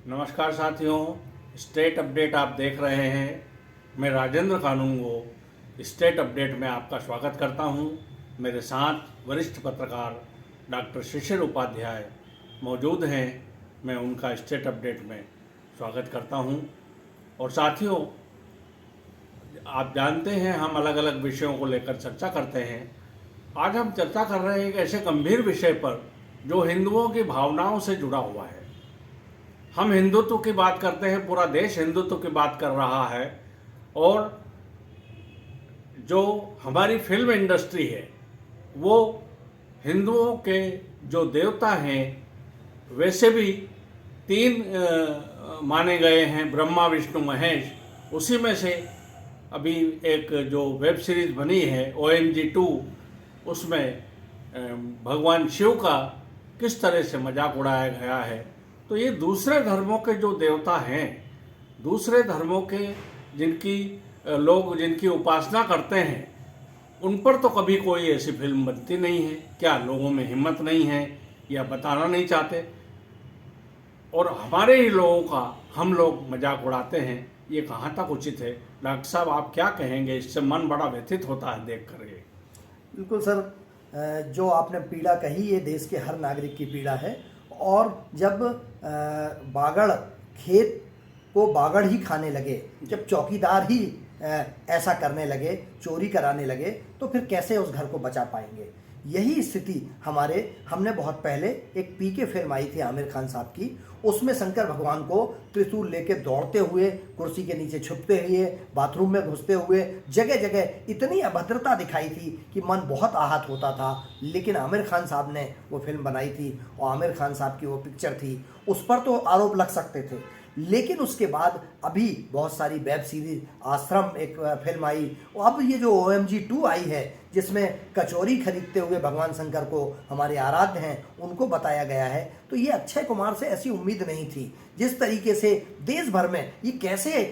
नमस्कार साथियों, state update आप देख रहे हैं। मैं राजेंद्र कानूनगो स्टेट अपडेट में आपका स्वागत करता हूं। मेरे साथ वरिष्ठ पत्रकार डॉक्टर शिशिर उपाध्याय मौजूद हैं। मैं उनका स्टेट अपडेट में स्वागत करता हूं। और साथियों, आप जानते हैं हम अलग अलग विषयों को लेकर चर्चा करते हैं। आज हम चर्चा कर रहे हैं एक ऐसे गंभीर विषय पर जो हिंदुओं की भावनाओं से जुड़ा हुआ है। हम हिंदुत्व की बात करते हैं, पूरा देश हिंदुत्व की बात कर रहा है। और जो हमारी फिल्म इंडस्ट्री है वो हिंदुओं के जो देवता हैं वैसे भी तीन माने गए हैं, ब्रह्मा विष्णु महेश। उसी में से अभी एक जो वेब सीरीज बनी है OMG 2, उसमें भगवान शिव का किस तरह से मजाक उड़ाया गया है। तो ये दूसरे धर्मों के जो देवता हैं, दूसरे धर्मों के जिनकी उपासना करते हैं, उन पर तो कभी कोई ऐसी फिल्म बनती नहीं है। क्या लोगों में हिम्मत नहीं है या बताना नहीं चाहते? और हमारे ही लोगों का हम लोग मजाक उड़ाते हैं। ये कहाँ तक उचित है? डॉक्टर साहब, आप क्या कहेंगे? इससे मन बड़ा व्यथित होता है देख कर। ये बिल्कुल सर, जो आपने पीड़ा कही ये देश के हर नागरिक की पीड़ा है। और जब बागड़ खेत को बागड़ ही खाने लगे, जब चौकीदार ही ऐसा करने लगे, चोरी कराने लगे, तो फिर कैसे उस घर को बचा पाएंगे? यही स्थिति हमने बहुत पहले एक पीके फिल्म आई थी आमिर खान साहब की। उसमें शंकर भगवान को त्रिशूल लेके दौड़ते हुए, कुर्सी के नीचे छुपते हुए, बाथरूम में घुसते हुए, जगह जगह इतनी अभद्रता दिखाई थी कि मन बहुत आहत होता था। लेकिन आमिर खान साहब ने वो फिल्म बनाई थी और आमिर खान साहब की वो पिक्चर थी, उस पर तो आरोप लग सकते थे। लेकिन उसके बाद अभी बहुत सारी वेब सीरीज, आश्रम एक फिल्म आई, और अब ये जो OMG 2 आई है जिसमें कचौरी खरीदते हुए भगवान शंकर को, हमारे आराध्य हैं, उनको बताया गया है। तो ये अक्षय कुमार से ऐसी उम्मीद नहीं थी। जिस तरीके से देश भर में ये कैसे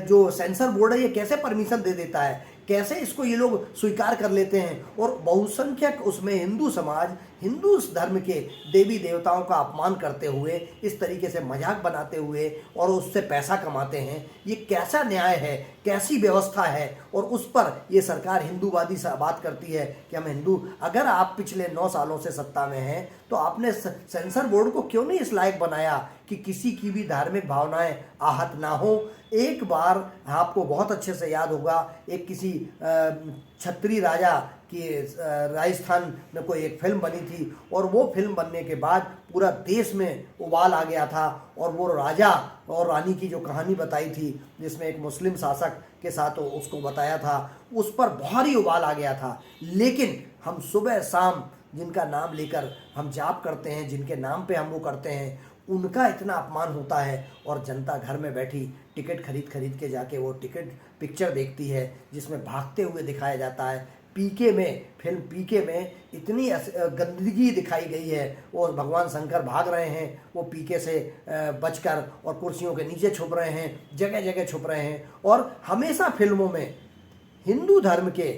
जो सेंसर बोर्ड है ये कैसे परमिशन दे देता है, कैसे इसको ये लोग स्वीकार कर लेते हैं, और बहुसंख्यक उसमें हिंदू समाज, हिंदू धर्म के देवी देवताओं का अपमान करते हुए, इस तरीके से मजाक बनाते हुए और उससे पैसा कमाते हैं। ये कैसा न्याय है, कैसी व्यवस्था है? और उस पर ये सरकार हिंदूवादी बात करती है कि हम हिंदू। अगर आप पिछले 9 सालों से सत्ता में हैं तो आपने सेंसर बोर्ड को क्यों नहीं इस लायक बनाया कि किसी की भी धार्मिक भावनाएं आहत ना हो? एक बार आपको बहुत अच्छे से याद होगा, एक किसी छत्री राजा की राजस्थान में कोई एक फिल्म बनी थी, और वो फिल्म बनने के बाद पूरा देश में उबाल आ गया था। और वो राजा और रानी की जो कहानी बताई थी, जिसमें एक मुस्लिम शासक के साथ उसको बताया था, उस पर भारी उबाल आ गया था। लेकिन हम सुबह शाम जिनका नाम लेकर हम जाप करते हैं, जिनके नाम पे हम वो करते हैं, उनका इतना अपमान होता है। और जनता घर में बैठी टिकट खरीद के जाके वो पिक्चर देखती है जिसमें भागते हुए दिखाया जाता है। फिल्म पीके में इतनी गंदगी दिखाई गई है, और भगवान शंकर भाग रहे हैं वो पीके से बचकर, और कुर्सियों के नीचे छुप रहे हैं, जगह जगह छुप रहे हैं। और हमेशा फिल्मों में हिंदू धर्म के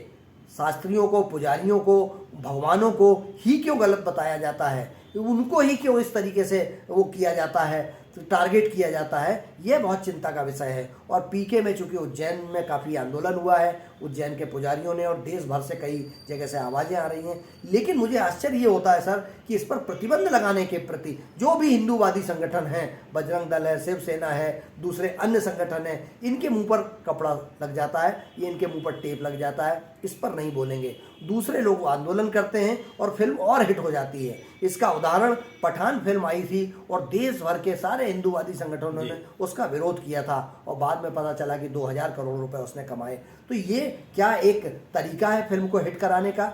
शास्त्रियों को, पुजारियों को, भगवानों को ही क्यों गलत बताया जाता है? उनको ही क्यों इस तरीके से वो किया जाता है, टारगेट किया जाता है? ये बहुत चिंता का विषय है। और पीके में चूंकि उज्जैन में काफ़ी आंदोलन हुआ है, उज्जैन के पुजारियों ने, और देश भर से कई जगह से आवाज़ें आ रही हैं। लेकिन मुझे आश्चर्य ये होता है सर कि इस पर प्रतिबंध लगाने के प्रति जो भी हिंदूवादी संगठन हैं, बजरंग दल है, शिवसेना है, दूसरे अन्य संगठन हैं, इनके मुंह पर कपड़ा लग जाता है, ये इनके मुंह पर टेप लग जाता है, इस पर नहीं बोलेंगे। दूसरे लोग आंदोलन करते हैं और फिल्म और हिट हो जाती है। इसका उदाहरण पठान फिल्म आई थी, और देश भर के सारे हिंदूवादी संगठनों ने उसका विरोध किया था, और बाद में पता चला कि 2000 करोड़ रुपए उसने कमाए। तो ये क्या एक तरीका है फिल्म को हिट कराने का?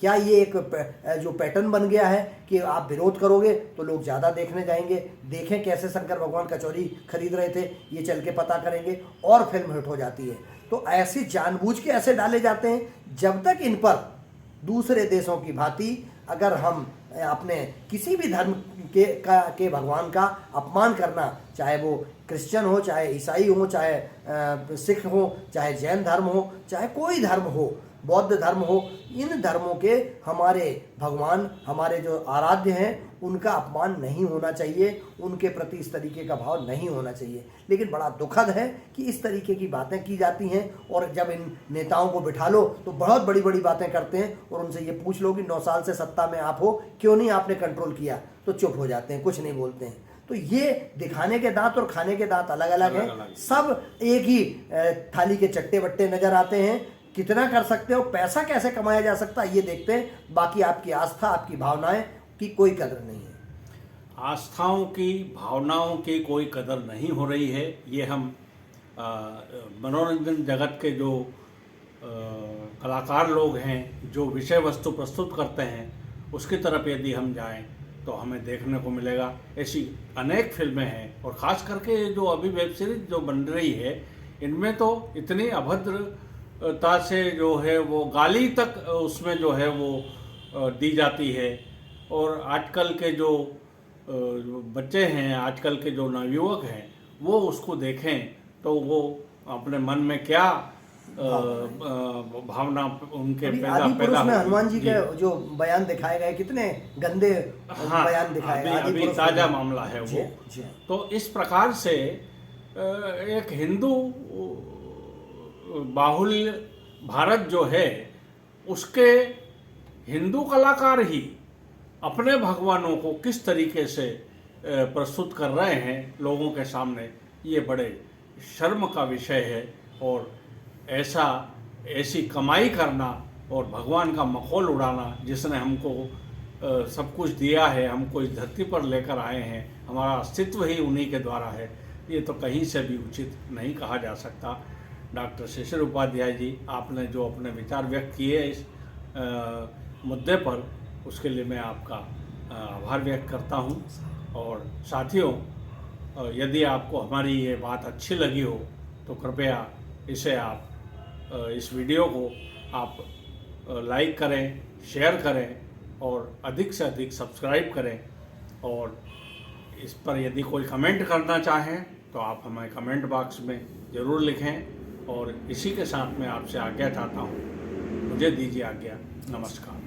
क्या ये एक जो पैटर्न बन गया है कि आप विरोध करोगे तो लोग ज़्यादा देखने जाएंगे? देखें कैसे शंकर भगवान कचौरी खरीद रहे थे, ये चल के पता करेंगे, और फिल्म हिट हो जाती है। तो ऐसे जानबूझ के ऐसे डाले जाते हैं। जब तक इन पर दूसरे देशों की भांति अगर हम अपने किसी भी धर्म के भगवान का अपमान करना, चाहे वो क्रिश्चियन हो, चाहे ईसाई हो, चाहे सिख हो, चाहे जैन धर्म हो, चाहे कोई धर्म हो, बौद्ध धर्म हो, इन धर्मों के हमारे भगवान, हमारे जो आराध्य हैं, उनका अपमान नहीं होना चाहिए, उनके प्रति इस तरीके का भाव नहीं होना चाहिए। लेकिन बड़ा दुखद है कि इस तरीके की बातें की जाती हैं, और जब इन नेताओं को बिठा लो तो बहुत बड़ी बड़ी बातें करते हैं, और उनसे ये पूछ लो कि 9 साल से सत्ता में आप हो, क्यों नहीं आपने कंट्रोल किया, तो चुप हो जाते हैं, कुछ नहीं बोलते हैं। तो ये दिखाने के दांत और खाने के दांत अलग अलग हैं, सब एक ही थाली के चट्टे बट्टे नजर आते हैं। कितना कर सकते हो, पैसा कैसे कमाया जा सकता है, ये देखते हैं। बाकी आपकी आस्था, आपकी भावनाएं की कोई कदर नहीं है। आस्थाओं की, भावनाओं की कोई कदर नहीं हो रही है। ये हम मनोरंजन जगत के जो कलाकार लोग हैं, जो विषय वस्तु प्रस्तुत करते हैं, उसकी तरफ यदि हम जाएं तो हमें देखने को मिलेगा ऐसी अनेक फिल्में हैं। और ख़ास करके जो अभी वेब सीरीज जो बन रही है, इनमें तो इतनी अभद्रता से जो है वो गाली तक उसमें जो है वो दी जाती है। और आजकल के जो बच्चे हैं, आजकल के जो नवयुवक हैं, वो उसको देखें तो वो अपने मन में क्या भावना उनके पैदा में हनुमान जी के जो बयान दिखाए गए, कितने गंदे बयान दिखाए गए। अभी ताजा मामला है वो। तो इस प्रकार से एक हिंदू बाहुल्य भारत जो है, उसके हिंदू कलाकार ही अपने भगवानों को किस तरीके से प्रस्तुत कर रहे हैं लोगों के सामने, ये बड़े शर्म का विषय है। और ऐसी कमाई करना और भगवान का मखौल उड़ाना, जिसने हमको सब कुछ दिया है, हमको इस धरती पर लेकर आए हैं, हमारा अस्तित्व ही उन्हीं के द्वारा है, ये तो कहीं से भी उचित नहीं कहा जा सकता। डॉक्टर शिशिर उपाध्याय जी, आपने जो अपने विचार व्यक्त किए इस मुद्दे पर, उसके लिए मैं आपका आभार व्यक्त करता हूं। और साथियों, यदि आपको हमारी ये बात अच्छी लगी हो तो कृपया इसे आप इस वीडियो को आप लाइक करें, शेयर करें और अधिक से अधिक सब्सक्राइब करें। और इस पर यदि कोई कमेंट करना चाहें तो आप हमें कमेंट बॉक्स में ज़रूर लिखें। और इसी के साथ मैं आपसे आज्ञा चाहता हूँ। मुझे दीजिए आज्ञा। नमस्कार।